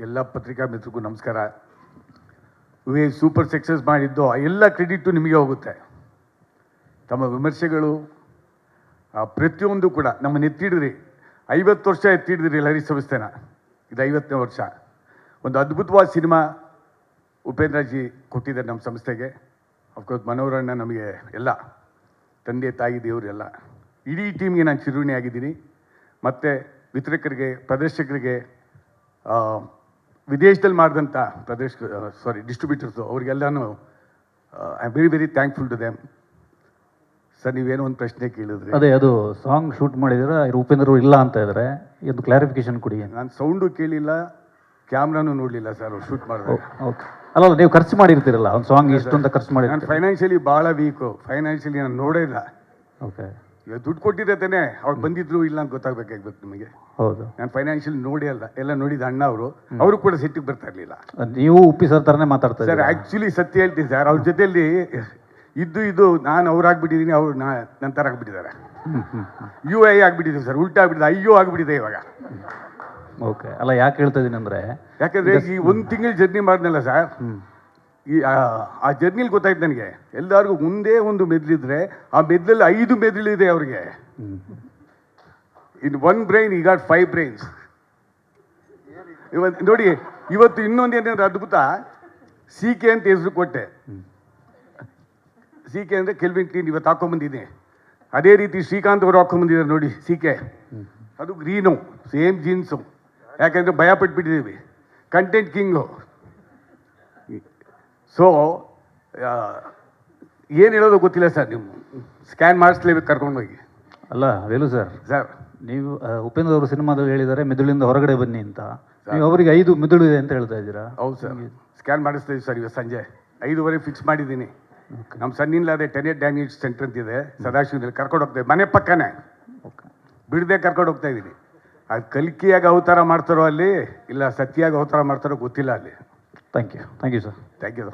ಎಲ್ಲ ಪತ್ರಿಕಾ ಮಿತ್ರರಿಗೂ ನಮಸ್ಕಾರ. ಸೂಪರ್ ಸಕ್ಸಸ್ ಮಾಡಿದ್ದು ಎಲ್ಲ ಕ್ರೆಡಿಟು ನಿಮಗೆ ಹೋಗುತ್ತೆ. ತಮ್ಮ ವಿಮರ್ಶೆಗಳು ಪ್ರತಿಯೊಂದು ಕೂಡ ನಮ್ಮನ್ನು ಎತ್ತಿಡಿದ್ರಿ. 50 ವರ್ಷ ಎತ್ತಿಡಿದ್ರಿ ಲಹರಿ ಸಂಸ್ಥೆನ. ಇದು 50ನೇ ವರ್ಷ. ಒಂದು ಅದ್ಭುತವಾದ ಸಿನಿಮಾ ಉಪೇಂದ್ರಜಿ ಕೊಟ್ಟಿದ್ದಾರೆ ನಮ್ಮ ಸಂಸ್ಥೆಗೆ. ಅಫ್ಕೋರ್ಸ್ ಮನೋರಣ್ಣ ನಮಗೆ ಎಲ್ಲ ತಂದೆ ತಾಯಿ ದೇವರು ಎಲ್ಲ ಇಡೀ ಟೀಮ್ಗೆ ನಾನು ಚಿರುಣಿ ಆಗಿದ್ದೀನಿ. ಮತ್ತು ವಿತರಕರಿಗೆ, ಪ್ರದರ್ಶಕರಿಗೆ, ವಿದೇಶದಲ್ಲಿ ಮಾಡಿದಂಥ ಡಿಸ್ಟ್ರಿಬ್ಯೂಟರ್ಸು ಅವ್ರಿಗೆಲ್ಲನೂ I am very very thankful to them. Sir, ನೀವೇನೋ ಒಂದು ಪ್ರಶ್ನೆ ಕೇಳಿದ್ರಿ. ಅದೇ ಅದು ಸಾಂಗ್ ಶೂಟ್ ಮಾಡಿದ್ರೆ ಉಪೇಂದ್ರ ಇಲ್ಲ ಅಂತ ಇದ್ದಾರೆ, ಇದು ಕ್ಲಾರಿಫಿಕೇಶನ್ ಕೊಡಿ. ನಾನು ಸೌಂಡು ಕೇಳಿಲ್ಲ, ಕ್ಯಾಮ್ರಾನು ನೋಡಲಿಲ್ಲ ಸರ್ ಅವ್ರು ಶೂಟ್ ಮಾಡಿದ್ರೆ. ಓಕೆ, ಅಲ್ಲ ನೀವು ಖರ್ಚು ಮಾಡಿರ್ತೀರಲ್ಲ ಒಂದು ಸಾಂಗ್ ಇಷ್ಟು ಅಂತ ಖರ್ಚು ಮಾಡಿ. ನಾನು ಫೈನಾನ್ಷಿಯಲಿ ಭಾಳ ವೀಕು. ಫೈನಾನ್ಷಿಯಲಿ ನಾನು ನೋಡೇ ಇಲ್ಲ. ಓಕೆ, ಈಗ ದುಡ್ಡು ಕೊಟ್ಟಿದ್ದೆ ತಾನೆ, ಅವ್ರು ಬಂದಿದ್ರು ಇಲ್ಲ ಅಂತ ಗೊತ್ತಾಗಬೇಕಾಗ್ಬೇಕು ನಿಮಗೆ. ಹೌದು, ನಾನು ಫೈನಾನ್ಷಿಯಲಿ ನೋಡಿ ಅಲ್ಲ, ಎಲ್ಲ ನೋಡಿದ ಅಣ್ಣ ಅವರು ಕೂಡ ಸಿಟ್ಟಿಗೆ ಬರ್ತಾ ಇರಲಿಲ್ಲ. ನೀವು ಉಪ್ಪಿ ಸರ್ ಥರನೇ ಮಾತಾಡ್ತಾ ಸರ್. ಆ್ಯಕ್ಚುಲಿ ಸತ್ಯ ಹೇಳ್ತೀನಿ ಸರ್, ಅವ್ರ ಜೊತೆಯಲ್ಲಿ ಇದು ನಾನು ಅವ್ರಾಗ್ಬಿಟ್ಟಿದ್ದೀನಿ, ಅವ್ರು ನನ್ನ ಥರ ಆಗ್ಬಿಟ್ಟಿದ್ದಾರೆ. ಯು ಐ ಆಗ್ಬಿಟ್ಟಿದ್ದೀವಿ ಸರ್, ಉಲ್ಟಾ ಆಗ್ಬಿಟ್ಟಿದೆ, ಅಯ್ಯೋ ಆಗ್ಬಿಟ್ಟಿದೆ ಇವಾಗ. ಓಕೆ, ಅಲ್ಲ ಯಾಕೆ ಹೇಳ್ತಾ ಇದ್ದೀನಿ ಅಂದರೆ, ಯಾಕಂದರೆ ಈ 1 ತಿಂಗಳು ಜರ್ನಿ ಮಾಡಿದ್ನಲ್ಲ ಸರ್, ಆ ಜರ್ನಿಲಿ ಗೊತ್ತಾಯ್ತು ನನಗೆ. ಎಲ್ಲರಿಗೂ ಮುಂದೆ ಒಂದು ಮೆದ್ಲಿದ್ರೆ ಆ ಮೆದ್ಲಲ್ಲಿ 5 ಮೆದುಳಿದೆ ಅವ್ರಿಗೆ. ಇನ್ 1 ಬ್ರೈನ್ ಈ ಗಾಟ್ 5 ಬ್ರೈನ್ಸ್. ಇವತ್ತು ನೋಡಿ, ಇವತ್ತು ಇನ್ನೊಂದು ಏನಾದ್ರು ಅದ್ಭುತ, CK ಅಂತ ಹೆಸರು ಕೊಟ್ಟೆ. CK ಅಂದರೆ ಕೆಲ್ವಿನ್ ಕ್ಲೀನ್. ಇವತ್ತು ಹಾಕೊಂಬಂದಿದ್ದೀನಿ. ಅದೇ ರೀತಿ ಶ್ರೀಕಾಂತ್ ಅವರು ಹಾಕೊಂಬಂದಿದ್ದಾರೆ ನೋಡಿ, CK. ಅದು ಗ್ರೀನು, ಸೇಮ್ ಜೀನ್ಸು. ಯಾಕೆಂದರೆ ಭಯ ಪಟ್ಬಿಟ್ಟಿದ್ದೀವಿ. Content king. ಸೊ ಏನು ಹೇಳೋದು ಗೊತ್ತಿಲ್ಲ ಸರ್. ನೀವು ಸ್ಕ್ಯಾನ್ ಮಾಡಿಸ್ಲೇಬೇಕು ಕರ್ಕೊಂಡೋಗಿ. ಅಲ್ಲ ವೇಲು ಸರ್, ನೀವು ಉಪೇಂದ್ರ ಅವರು ಸಿನಿಮಾದಲ್ಲಿ ಹೇಳಿದ್ದಾರೆ ಮೆದುಳಿಂದ ಹೊರಗಡೆ ಬನ್ನಿ ಅಂತ. ನೀವು ಅವರಿಗೆ 5 ಮೆದುಳು ಇದೆ ಅಂತ ಹೇಳ್ತಾ ಇದ್ದೀರಾ? ಹೌದು ಸರ್, ಸ್ಕ್ಯಾನ್ ಮಾಡಿಸ್ತೀವಿ ಸರ್. ಇವತ್ತು ಸಂಜೆ 5:30 ಫಿಕ್ಸ್ ಮಾಡಿದ್ದೀನಿ. ನಮ್ಮ ಸಣ್ಣಿಲ್ಲದೆ ಟೆನೆಟ್ ಡ್ಯಾಮೇಜ್ ಸೆಂಟರ್ ಅಂತಿದೆ ಸದಾಶಿವನಲ್ಲಿ, ಕರ್ಕೊಂಡು ಹೋಗ್ತೇವೆ. ಮನೆ ಪಕ್ಕನೇ, ಬಿಡದೆ ಕರ್ಕೊಂಡು ಹೋಗ್ತಾ ಇದ್ದೀನಿ. ಅದು ಕಲ್ಕಿಯಾಗಿ ಅವತಾರ ಮಾಡ್ತಾರೋ ಅಲ್ಲಿ, ಇಲ್ಲ ಸತ್ಯಾಗಿ ಅವತಾರ ಮಾಡ್ತಾರೋ ಗೊತ್ತಿಲ್ಲ ಅಲ್ಲಿ. Thank you sir. Thank you.